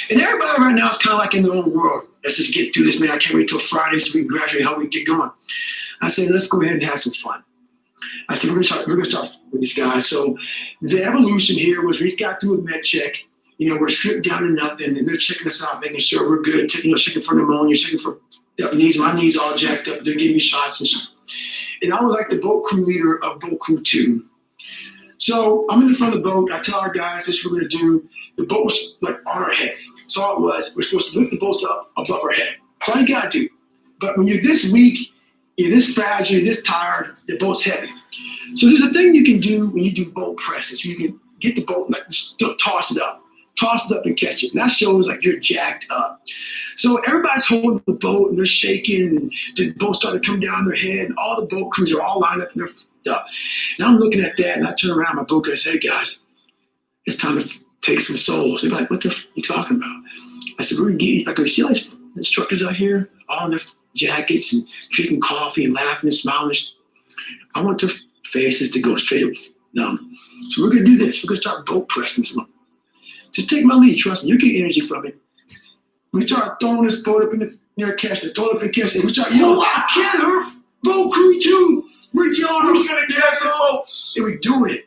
And everybody right now is kind of like in their own world. Let's just get through this, man. I can't wait till Friday so we can graduate, how we get going. I said, let's go ahead and have some fun. I said, we're gonna start with these guys. So the evolution here was we got through a med check. We're stripped down to nothing, and they're checking us out, making sure we're good. Checking for pneumonia, checking for knees. My knees all jacked up. They're giving me shots and stuff. And I was like the boat crew leader of boat crew 2. So I'm in the front of the boat. I tell our guys this is what we're gonna do. The boat was like on our heads. So all it was, we're supposed to lift the boats up above our head. That's all you gotta do. But when you're this weak, you're this fragile, you're this tired, the boat's heavy. So there's a thing you can do when you do boat presses. You can get the boat, like toss it up and catch it. And that shows like you're jacked up. So everybody's holding the boat and they're shaking and the boat's starting to come down their head. And all the boat crews are all lined up and they're f***ed up. And I'm looking at that and I turn around my boat and I say, hey guys, it's time to take some souls. They're like, what the f*** are you talking about? I said, we're gonna get, I go, see all these instructors out here, all in their jackets and drinking coffee and laughing and smiling. I want their faces to go straight up down. So we're gonna do this. We're gonna start boat pressing this one. Just take my lead, trust me, you get energy from it. We start throwing this boat up in the catch it, throw it up in the catch it. We start, I can't hurt boat crew 2. We're yelling, who's gonna catch the boats? And we're doing it.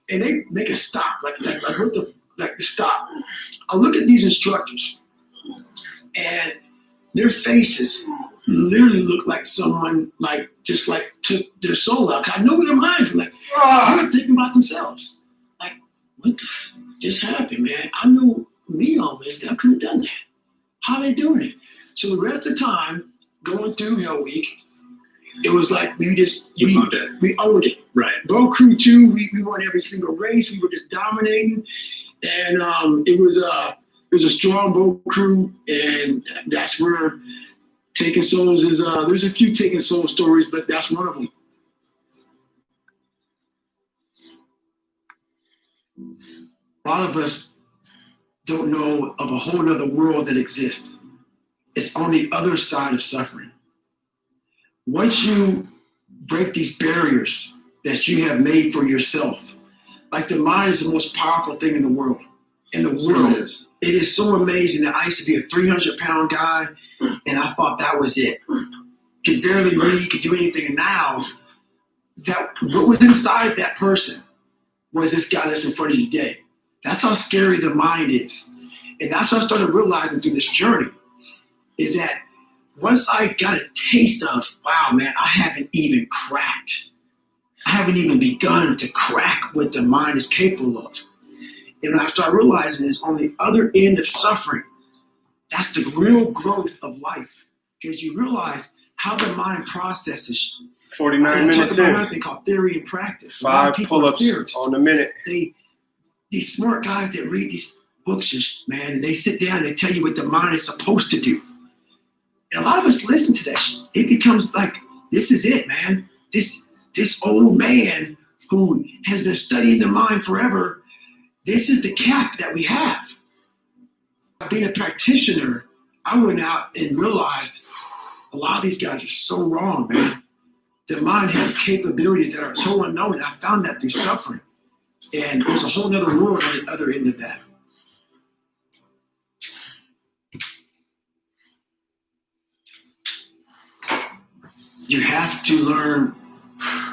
And they make us stop, like stop. I look at these instructors and their faces literally look like someone just took their soul out. I know what their minds were like. They were thinking about themselves. Like, what the f just happened, man? I know me on Wednesday, I couldn't have done that. How are they doing it? So the rest of the time, going through Hell Week, it was like we owned it. Right. Boat crew 2, we won every single race. We were just dominating. And it was a strong boat crew, and that's where Taking Souls is, there's a few Taking Soul stories, but that's one of them. A lot of us don't know of a whole nother world that exists. It's on the other side of suffering. Once you break these barriers that you have made for yourself, like the mind is the most powerful thing in the world. It is so amazing that I used to be a 300-pound guy, and I thought that was it. Could barely read, could do anything. And now, what was inside that person was this guy that's in front of you today. That's how scary the mind is. And that's what I started realizing through this journey, is that once I got a taste of, wow, man, I haven't even cracked. I haven't even begun to crack what the mind is capable of. And I started realizing is on the other end of suffering, that's the real growth of life. Because you realize how the mind processes. 49 minutes in. Another thing called theory and practice. 5 pull-ups on a minute. These smart guys that read these books, man, and they sit down and they tell you what the mind is supposed to do. And a lot of us listen to that shit. It becomes like, this is it, man. This old man who has been studying the mind forever, this is the cap that we have. Being a practitioner, I went out and realized a lot of these guys are so wrong, man. The mind has capabilities that are so unknown. I found that through suffering. And there's a whole other world on the other end of that. You have to learn,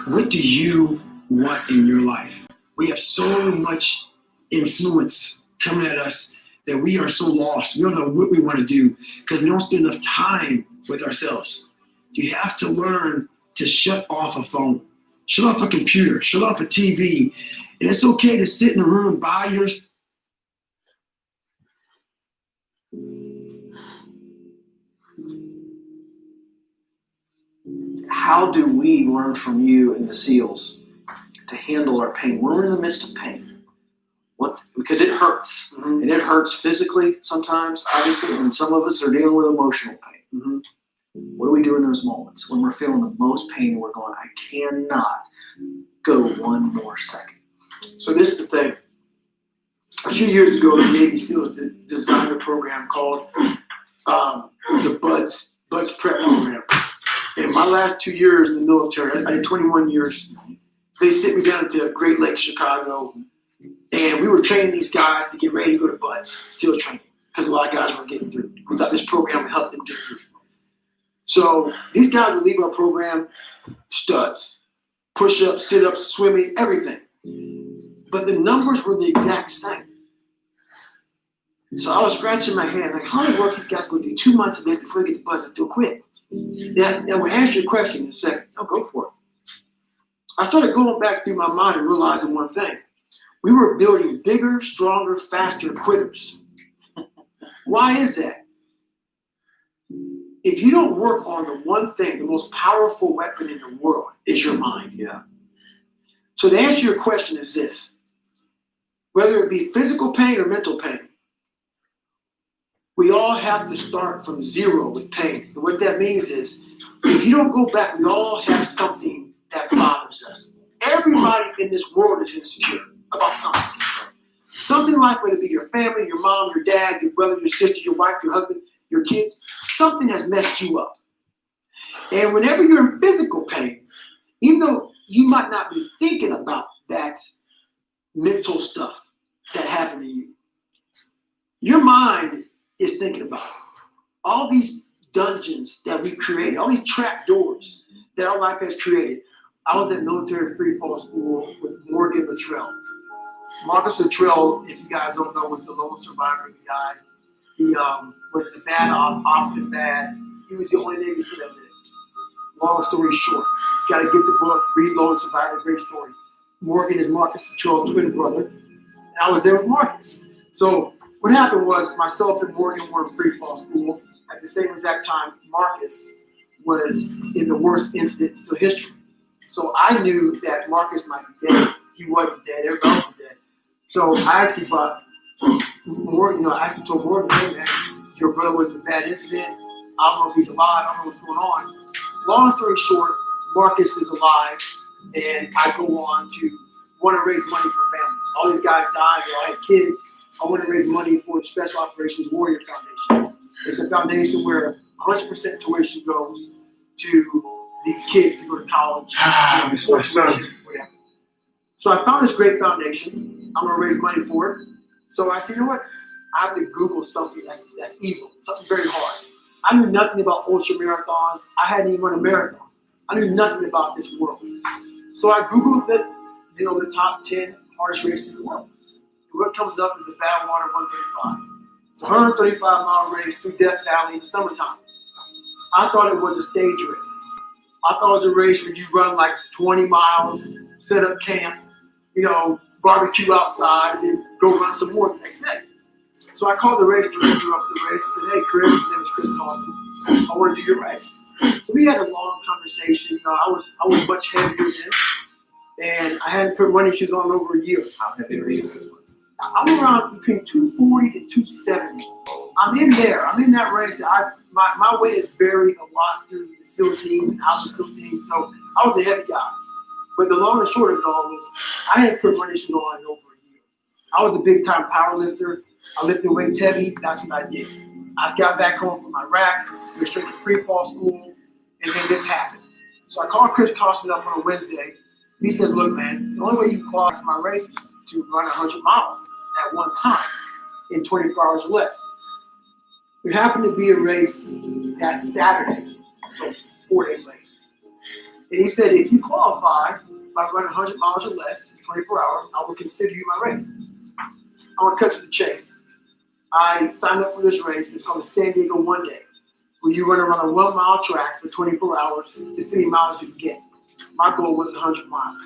what do you want in your life? We have so much influence coming at us that we are so lost. We don't know what we want to do because we don't spend enough time with ourselves. You have to learn to shut off a phone, shut off a computer, shut off a TV. And it's okay to sit in a room by yourself. How do we learn from you and the SEALs to handle our pain? We're in the midst of pain. Because it hurts. Mm-hmm. And it hurts physically sometimes, obviously, and some of us are dealing with emotional pain. Mm-hmm. What do we do in those moments when we're feeling the most pain and we're going, I cannot go one more second? So this is the thing. A few years ago, the Navy SEALs designed a program called the BUDS Prep Program. In my last 2 years in the military, I did 21 years. They sent me down to Great Lakes, Chicago, and we were training these guys to get ready to go to BUDS, SEAL training, because a lot of guys weren't getting through. We thought this program would help them get through. So these guys would leave our program studs, push-ups, sit-ups, swimming, everything. But the numbers were the exact same. So I was scratching my head, like, how many work these guys go through 2 months of this before they get to BUDS and still quit? Now, we'll answer your question in a second. I'll go for it. I started going back through my mind and realizing one thing. We were building bigger, stronger, faster quitters. Why is that? If you don't work on the one thing, the most powerful weapon in the world is your mind. Yeah. So the answer to your question is this. Whether it be physical pain or mental pain, we all have to start from zero with pain. And what that means is, if you don't go back, we all have something that bothers us. Everybody in this world is insecure about something. Something like whether it be your family, your mom, your dad, your brother, your sister, your wife, your husband, your kids, something has messed you up. And whenever you're in physical pain, even though you might not be thinking about that mental stuff that happened to you, your mind is thinking about all these dungeons that we've created, all these trap doors that our life has created. I was at military free fall school with Morgan Luttrell. Marcus Luttrell, if you guys don't know, was the lone survivor who died. He was the bad op and bad. He was the only Navy SEAL that lived. Long story short, you gotta get the book, read Lone Survivor, great story. Morgan is Marcus Luttrell's twin brother, and I was there with Marcus. So what happened was myself and Morgan were in free fall school. At the same exact time, Marcus was in the worst incident in SEAL history. So I knew that Marcus might be dead. He wasn't dead, everybody was dead. So I actually brought Morgan, I actually told Morgan, hey man, your brother was in a bad incident. I don't know if he's alive, I don't know what's going on. Long story short, Marcus is alive, and I go on to want to raise money for families. All these guys died, they all had kids. I want to raise money for the Special Operations Warrior Foundation. It's a foundation where 100% tuition goes to these kids to go to college. It's my son. Whatever. So I found this great foundation. I'm going to raise money for it. So I said, you know what? I have to Google something that's evil, something very hard. I knew nothing about ultra marathons. I hadn't even run a marathon. I knew nothing about this world. So I Googled the top 10 hardest races in the world. And what comes up is a Badwater 135. It's a 135-mile race through Death Valley in the summertime. I thought it was a stage race. I thought it was a race where you run like 20 miles, set up camp, barbecue outside, and then go run some more the next day. So I called the race director up the race and said, hey, Chris, his name is Chris Cosby, I want to do your race. So we had a long conversation. I was much heavier then, and I hadn't put running shoes on in over a year. How heavy are you? I'm around between 240 to 270. I'm in there. I'm in that race. My weight has varied a lot through the SEAL teams and out of the SEAL teams, so I was a heavy guy. But the long and short of it all was I hadn't put running shoes on in over a year. I was a big-time power lifter. I lifted weights heavy. That's what I did. I just got back home from Iraq, went straight to free fall school, and then this happened. So I called Chris Cosby up on a Wednesday. He says, look, man, the only way you qualify for my race is to run 100 miles at one time in 24 hours or less. There happened to be a race that Saturday, so 4 days later. And he said, if you qualify by running 100 miles or less in 24 hours, I will consider you my race. I want to cut to the chase. I signed up for this race. It's called the San Diego One Day, where you run around a 1 mile track for 24 hours to see how many miles you can get. My goal was 100 miles.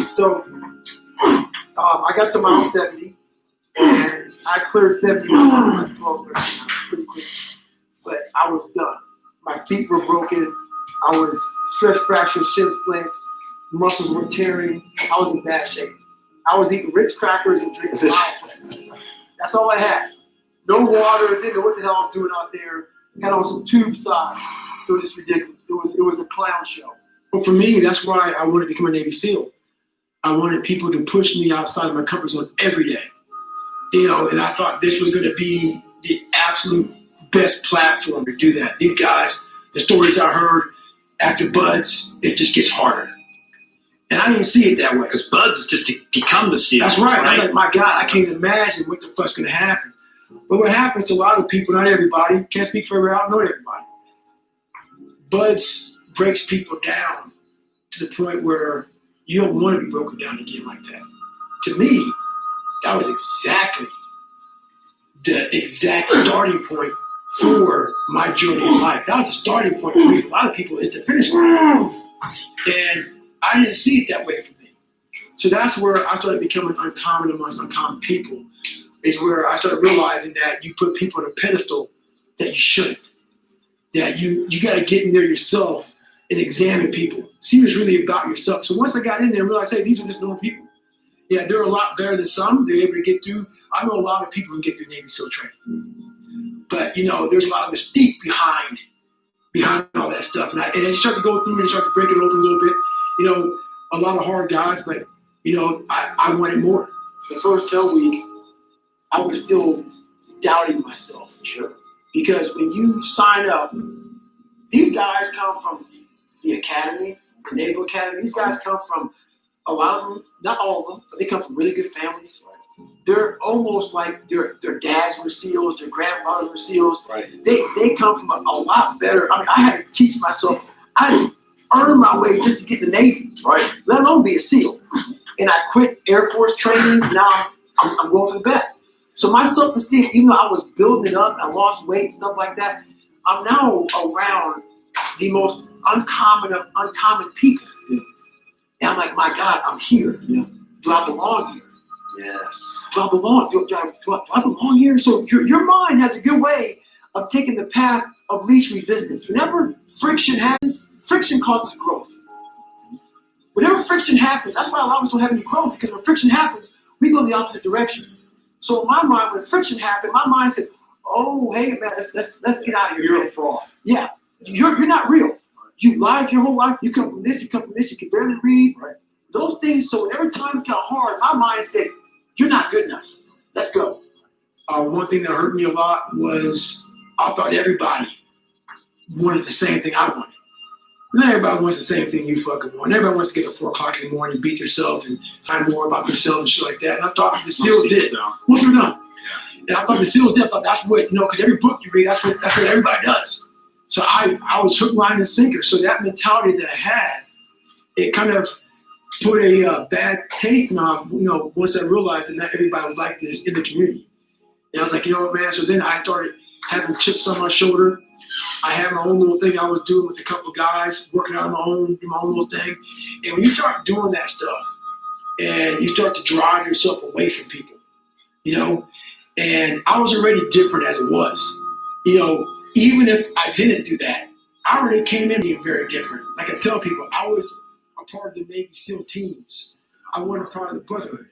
So I got to mile 70, and I cleared 70 miles in 12 minutes pretty quick. But I was done. My feet were broken. I was stress fractures, shin splints, muscles were tearing. I was in bad shape. I was eating Ritz crackers and drinking Mileplex. That's all I had. No water. Didn't know what the hell I was doing out there. Had on some tube socks. It was just ridiculous. It was a clown show. But for me, that's why I wanted to become a Navy SEAL. I wanted people to push me outside of my comfort zone every day. You know, and I thought this was going to be the absolute best platform to do that. These guys, the stories I heard after Buds, it just gets harder. And I didn't see it that way. Because Buds is just to become the SEAL. That's right. I'm like, my God, I can't imagine what the fuck's going to happen. But what happens to a lot of people, not everybody, can't speak for everybody, I don't know everybody. Buds breaks people down to the point where you don't want to be broken down again like that. To me, that was exactly the exact starting point for my journey in life. That was the starting point for me. A lot of people, it's the finish line. And I didn't see it that way for me. So that's where I started becoming uncommon amongst uncommon people, is where I started realizing that you put people on a pedestal that you shouldn't. That you got to get in there yourself and examine people. See what's really about yourself. So once I got in there and realized, hey, these are just normal people. Yeah, they're a lot better than some. They're able to get through. I know a lot of people who get through Navy SEAL training. But, you know, there's a lot of mystique behind all that stuff. And as you start to go through and start to break it open a little bit, you know, a lot of hard guys, but, you know, I wanted more. The first 10 week, I was still doubting myself. Sure. Because when you sign up, these guys come from the academy, the Naval Academy. These guys come from, a lot of them, not all of them, but they come from really good families. They're almost like their dads were SEALs, their grandfathers were SEALs. Right. They come from a lot better. I mean, I had to teach myself. I earned my way just to get in the Navy, right? Let alone be a SEAL. And I quit Air Force training. Now I'm going for the best. So my self-esteem, even though I was building it up, I lost weight and stuff like that, I'm now around the most uncommon of uncommon people. Yeah. And I'm like, my God, I'm here. Yeah. Do I belong here? Yes. Do I belong? Do I belong here? So your mind has a good way of taking the path of least resistance. Whenever friction happens, friction causes growth. Whenever friction happens, that's why a lot of us don't have any growth, because when friction happens, we go the opposite direction. So in my mind, when friction happened, my mind said, oh, hey, man, let's get out of here. You're a fraud. Yeah. You're not real. You've lied your whole life. You come from this, you come from this, you can barely read. Right. Those things, so whenever times got hard, my mind said, you're not good enough. Let's go. One thing that hurt me a lot was I thought everybody wanted the same thing I wanted. Not everybody wants the same thing you fucking want. Everybody wants to get up 4 o'clock in the morning and beat yourself and find more about yourself and shit like that. And I thought the SEALs did. Once we're done. And I thought the SEALs did. I thought that's what, you know, because every book you read, that's what everybody does. So I was hook, line, and sinker. So that mentality that I had, it kind of put a bad taste in my, you know, once I realized that not everybody was like this in the community. And I was like, you know what, man? So then I started having chips on my shoulder. I had my own little thing I was doing with a couple of guys, working out on my own little thing. And when you start doing that stuff and you start to drive yourself away from people, you know, and I was already different as it was. You know, even if I didn't do that, I already came in being very different. Like I tell people, I was a part of the Navy SEAL teams. I wasn't a part of the brotherhood.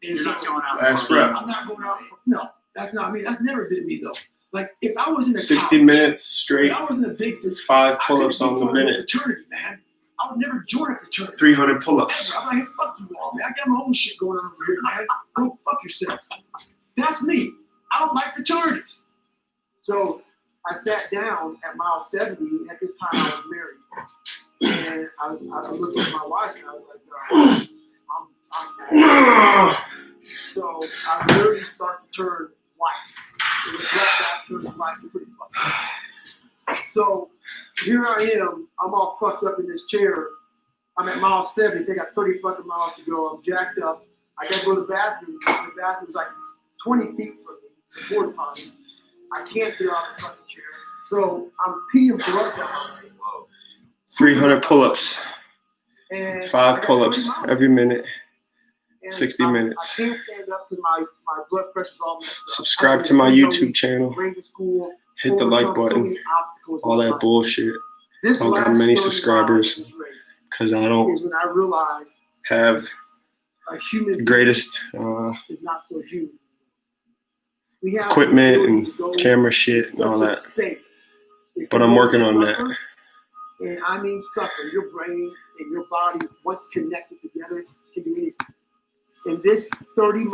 And You're not going out. That's right. I'm not going out. No, that's not me. That's never been me, though. Like, if I was in a 60 college, minutes straight, if I was in a big 5 pull-ups on the minute, fraternity, man, I would never join a fraternity. 300 pull-ups. I'm like, fuck you all, man. I got my own shit going on over here, man. Go fuck yourself. That's me. I don't like fraternities. So I sat down at mile 70, and at this time I was married. And I looked at my wife and I was like, I'm So I literally start to turn white. And the breath back turns white. I'm pretty fucked up. So here I am. I'm all fucked up in this chair. I'm at mile 70. They got 30 fucking miles to go. I'm jacked up. I gotta go to the bathroom. The bathroom's like 20 feet from me. It's a porta potty. I can't get out of the fucking chair. So I'm peeing blood down. 300 pull-ups. And 5 pull-ups every minute. and 60 minutes. I can't stand up because my blood pressure's all messed up. Subscribe to my YouTube channel. Range of school, Hit the like overcome so button. many obstacles in All my that life. bullshit. This I don't got last many 30 subscribers miles of this race because I don't is when I realized have a human the greatest is not so human. We have equipment the ability and to go camera shit to and all such a that. space. If But you I'm want working to on suffer, that. And I mean suffer. Your brain and your body, once connected together, can do anything. In this 30 miles.